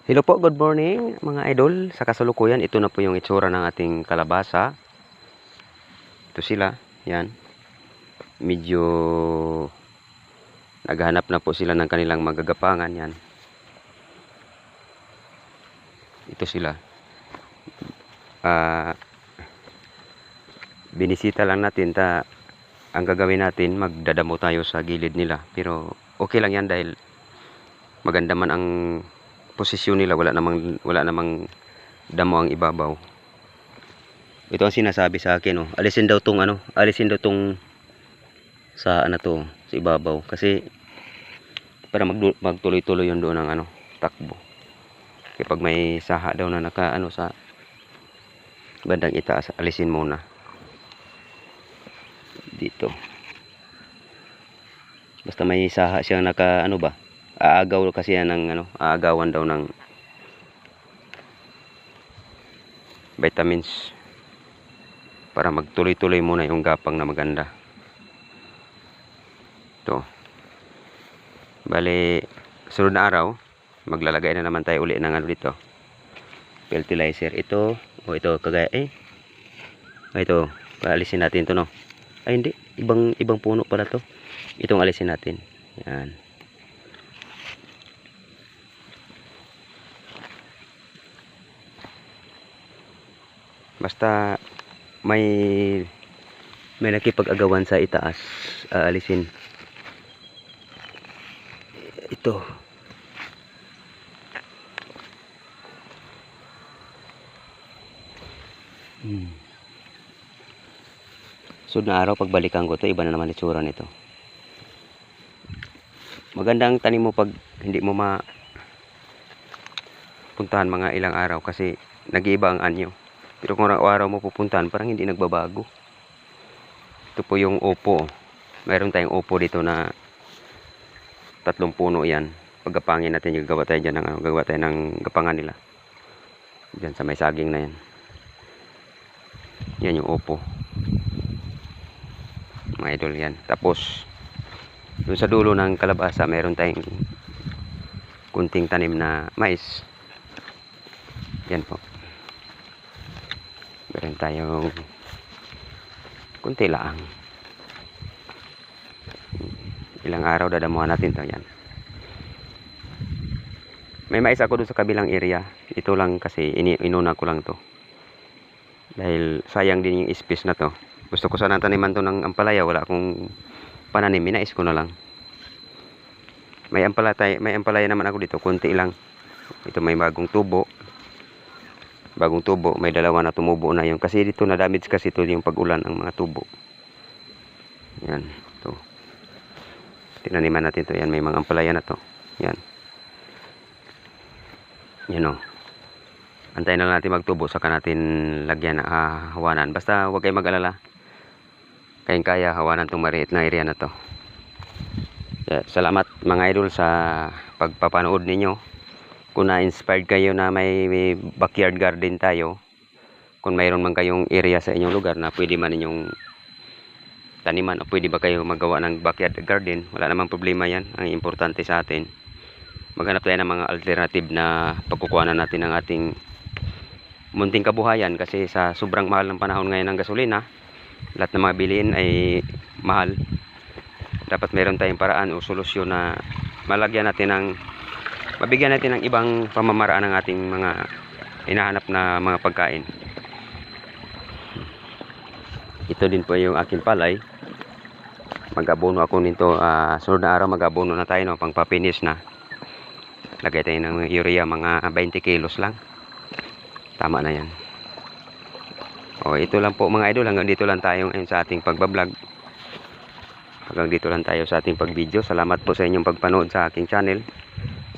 Hello po, good morning mga idol. Sa kasalukuyan, ito na po yung itsura ng ating kalabasa. Ito sila, yan. Medyo naghahanap na po sila ng kanilang magagapangan, yan. Ito sila. Binisita lang natin, ang gagawin natin, magdadamo tayo sa gilid nila. Pero okay lang yan dahil maganda man ang posisyon nila, wala namang damo ang ibabaw. Ito ang sinasabi sa akin, oh. Alisin daw tong sa sa ibabaw kasi para magtuloy-tuloy yun doon ng takbo. Kapag may saha daw na sa bandang itaas, alisin muna dito. Basta may saha siyang aagaw kasi yan ng aagawan daw ng vitamins para magtuloy-tuloy muna yung gapang na maganda. Ito. Bale, sunod na araw, maglalagay na naman tayo uli ng dito. Fertilizer. Ito kagaya ito, paalisin natin to, no. Ay hindi, ibang puno pala to. Itong alisin natin. Yan. Basta may nakipag-agawan sa itaas, aalisin. Ito. Sunod na araw, pagbalikan ko to, iba na naman itsura nito. Magandang tanim mo pag hindi mo puntahan mga ilang araw kasi nag-iiba ang anyo. Pero kung araw mo pupuntahan, parang hindi nagbabago. Ito po yung upo. Mayroon tayong upo dito na 3 puno yan. Pagkapangin natin, gagawa tayo ng gapangan nila. Diyan sa may saging na yan. Yan yung upo. Mga idol yan. Tapos, doon sa dulo ng kalabasa, mayroon tayong kunting tanim na mais. Yan po. Meron tayong kunti lang. Ilang araw dadamuhan natin to, yan. May mais ako doon sa kabilang area. Ito lang kasi inuna ko lang to. Dahil sayang din yung space na to. Gusto ko sana taniman to ng ampalaya, wala akong pananim, minais ko na lang. May ampalaya naman ako dito, kunti lang. Ito may bagong tubo, may dalawa na tumubo na yun kasi dito na damage kasi ito yung pag-ulan ang mga tubo. Yan, to. Tinaniman natin to, yan, may mga ampalaya na to. Yan. Yan, o. Antayin na lang natin magtubo, saka natin lagyan na hawanan. Basta huwag kayong mag-alala, kaya hawanan tong maliit na area na to. Salamat mga idol sa pagpapanood ninyo. Kung na-inspired kayo na may backyard garden tayo, kung mayroon man kayong area sa inyong lugar na pwede man ninyong taniman o pwede ba kayo magawa ng backyard garden, wala namang problema yan. Ang importante sa atin, maghanap tayo ng mga alternative na pagkukuhanan natin ng ating munting kabuhayan kasi sa sobrang mahal ng panahon ngayon ng gasolina, lahat ng mga bilihin ay mahal. Dapat meron tayong paraan o solusyon na mabigyan natin ng ibang pamamaraan ng ating mga hinahanap na mga pagkain. Ito din po yung aking palay. Mag-abono ako nito, sunod na araw mag-abono na tayo, no, pang papinis na. Lagay tayo ng urea, mga 20 kilos lang. Tama na yan. O, ito lang po mga idol, hanggang dito lang tayo ngayon sa ating pagbablog. Hanggang dito lang tayo sa ating pagvideo. Salamat po sa inyong pagpanood sa aking channel,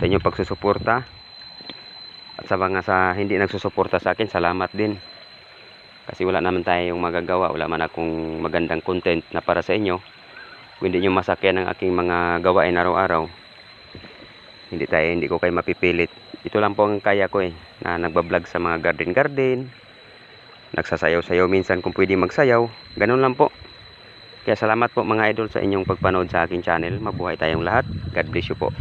sa inyong pagsusuporta. At sa mga hindi nagsusuporta sa akin, salamat din. Kasi wala naman tayong magagawa, wala man akong magandang content na para sa inyo. Kung hindi nyo masakyan ang aking mga gawain araw-araw, hindi ko kayo mapipilit. Ito lang po ang kaya ko, na nagbablog sa mga garden, nagsasayaw-sayaw minsan kung pwede magsayaw, ganun lang po. Kaya salamat po mga idol sa inyong pagpanood sa aking channel. Mabuhay tayong lahat. God bless you po.